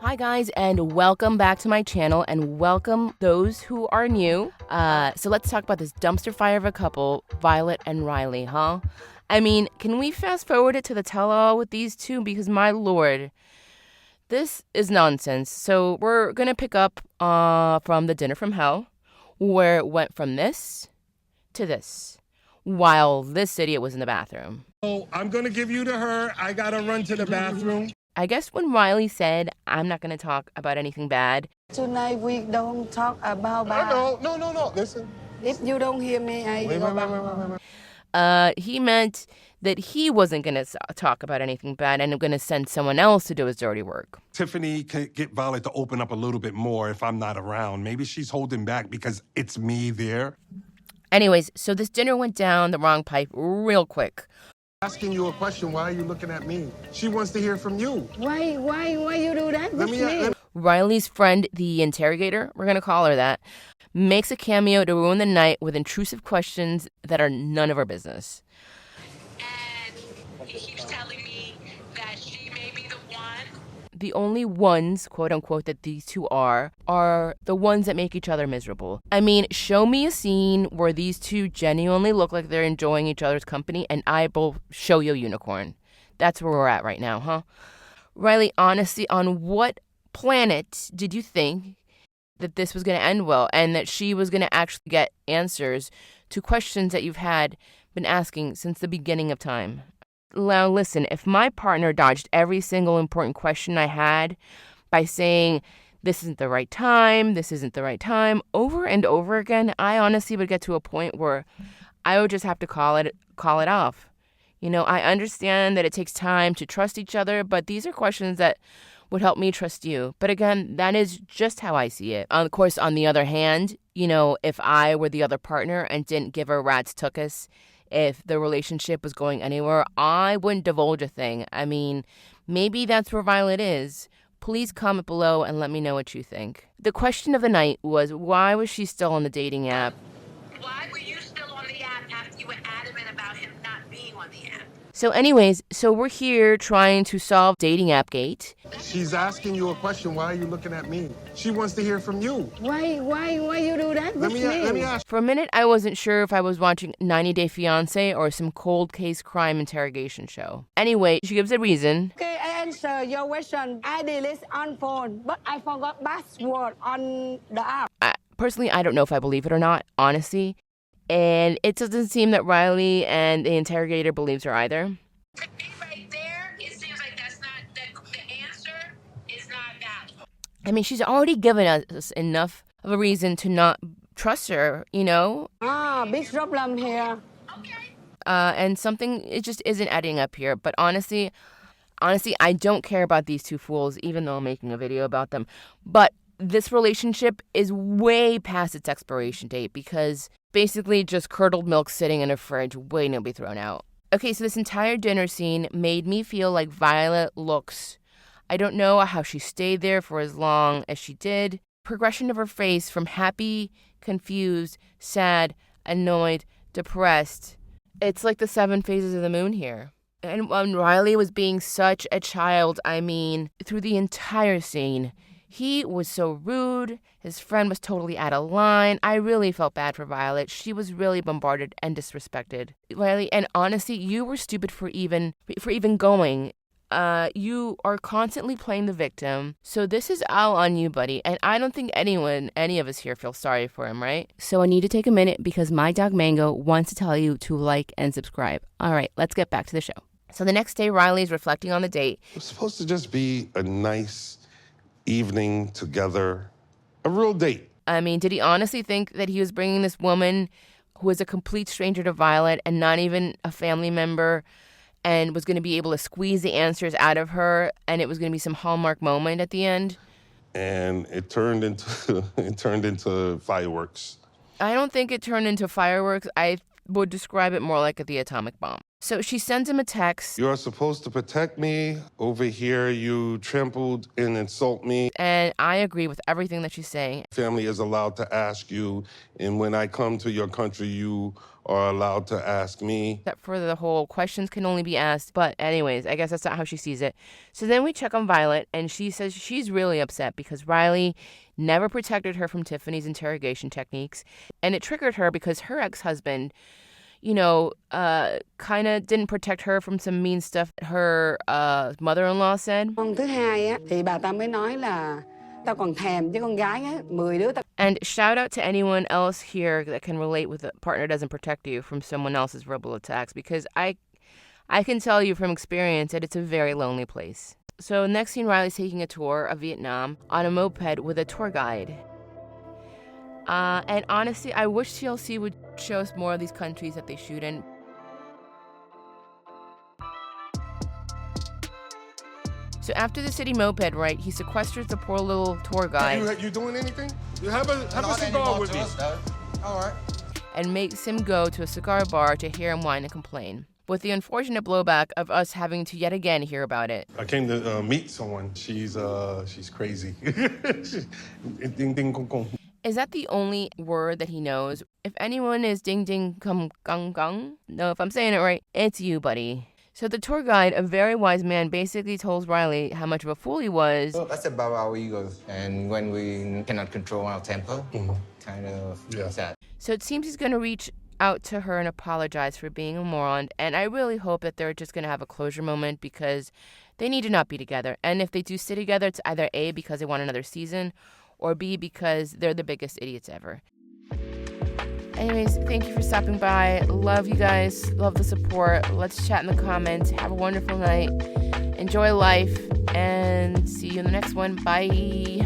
Hi guys, and welcome back to my channel, and welcome those who are new. So let's talk about this dumpster fire of a couple, Violet and Riley, huh? I mean, can we fast forward it to the tell-all with these two? Because my lord, this is nonsense. So we're gonna pick up from the dinner from hell, where it went from this to this, while this idiot was in the bathroom. Oh, I'm gonna give you to her. I gotta run to the bathroom. I guess when Riley said, I'm not gonna talk about anything bad, Tonight we don't talk about bad. No. Listen. If you don't hear me, I go back. he meant that he wasn't going to talk about anything bad and going to send someone else to do his dirty work. Tiffany can get Violet to open up a little bit more if I'm not around. Maybe she's holding back because it's me there. Anyways, so this dinner went down the wrong pipe real quick. Asking you a question, why are you looking at me? She wants to hear from you. Why you do that with me? Riley's friend, the interrogator, we're going to call her that, makes a cameo to ruin the night with intrusive questions that are none of our business. And he keeps telling me that she may be the one. The only ones, quote unquote, that these two are the ones that make each other miserable. I mean, show me a scene where these two genuinely look like they're enjoying each other's company, and I will show you a unicorn. That's where we're at right now, huh? Riley, honestly, on what planet did you think that this was going to end well and that she was going to actually get answers to questions that you've been asking since the beginning of time? Now, listen, if my partner dodged every single important question I had by saying, this isn't the right time, over and over again, I honestly would get to a point where I would just have to call it off. You know, I understand that it takes time to trust each other, but these are questions that would help me trust you. But again, that is just how I see it. Of course, on the other hand, you know, if I were the other partner and didn't give a rat's tuchus if the relationship was going anywhere, I wouldn't divulge a thing. I mean, maybe that's where Violet is. Please comment below and let me know what you think. The question of the night was, why was she still on the dating app? Why were you still on the app after you were adamant about him not being on the app? So anyways, we're here trying to solve dating app gate. She's asking you a question, why are you looking at me? She wants to hear from you. Why you do that with me? Let me ask. For a minute, I wasn't sure if I was watching 90 Day Fiance or some cold case crime interrogation show. Anyway, she gives a reason. Okay, I answer your question. I delete on phone, but I forgot password on the app. Personally, I don't know if I believe it or not, honestly. And it doesn't seem that Riley and the interrogator believes her either. To me right there, it seems like the answer is not valid. I mean, she's already given us enough of a reason to not trust her, you know? Big problem here. Okay. And something, it just isn't adding up here. But honestly, I don't care about these two fools, even though I'm making a video about them. But this relationship is way past its expiration date because basically just curdled milk sitting in a fridge waiting to be thrown out. Okay, so this entire dinner scene made me feel like Violet looks. I don't know how she stayed there for as long as she did. Progression of her face from happy, confused, sad, annoyed, depressed. It's like the 7 phases of the moon here. And when Riley was being such a child, I mean, through the entire scene, he was so rude. His friend was totally out of line. I really felt bad for Violet. She was really bombarded and disrespected. Riley, and honestly, you were stupid for even going. You are constantly playing the victim. So this is all on you, buddy. And I don't think any of us here feel sorry for him, right? So I need to take a minute because my dog Mango wants to tell you to like and subscribe. All right, let's get back to the show. So the next day, Riley's reflecting on the date. It was supposed to just be a nice evening together, a real date. I mean, did he honestly think that he was bringing this woman who was a complete stranger to Violet and not even a family member and was going to be able to squeeze the answers out of her and it was going to be some hallmark moment at the end? And it turned into fireworks. I don't think it turned into fireworks. I would describe it more like the atomic bomb. So she sends him a text. You're supposed to protect me. Over here, you trampled and insult me. And I agree with everything that she's saying. Family is allowed to ask you, and when I come to your country, you are allowed to ask me. Except for the whole questions can only be asked. But anyways, I guess that's not how she sees it. So then we check on Violet, and she says she's really upset because Riley never protected her from Tiffany's interrogation techniques. And it triggered her because her ex-husband, kind of didn't protect her from some mean stuff her mother-in-law said. Hôm thứ hai á thì bà ta mới nói là tao còn thèm chứ con gái á 10 đứa tao. And shout out to anyone else here that can relate with a partner doesn't protect you from someone else's verbal attacks, because I can tell you from experience that it's a very lonely place. So next scene, Riley's taking a tour of Vietnam on a moped with a tour guide. And honestly, I wish TLC would show us more of these countries that they shoot in. So after the city moped ride, he sequesters the poor little tour guide. You doing anything? You have a cigar with me. All right. And makes him go to a cigar bar to hear him whine and complain, with the unfortunate blowback of us having to yet again hear about it. I came to meet someone. She's crazy. Ding ding gong gong. Is that the only word that he knows? If anyone is ding ding kum gung gung, no, if I'm saying it right, it's you, buddy. So the tour guide, a very wise man, basically tells Riley how much of a fool he was. Well, that's about our egos. And when we cannot control our temper, kind of sad. So it seems he's going to reach out to her and apologize for being a moron. And I really hope that they're just going to have a closure moment, because they need to not be together. And if they do stay together, it's either A, because they want another season, or B, because they're the biggest idiots ever. Anyways, thank you for stopping by. Love you guys. Love the support. Let's chat in the comments. Have a wonderful night. Enjoy life. And see you in the next one. Bye.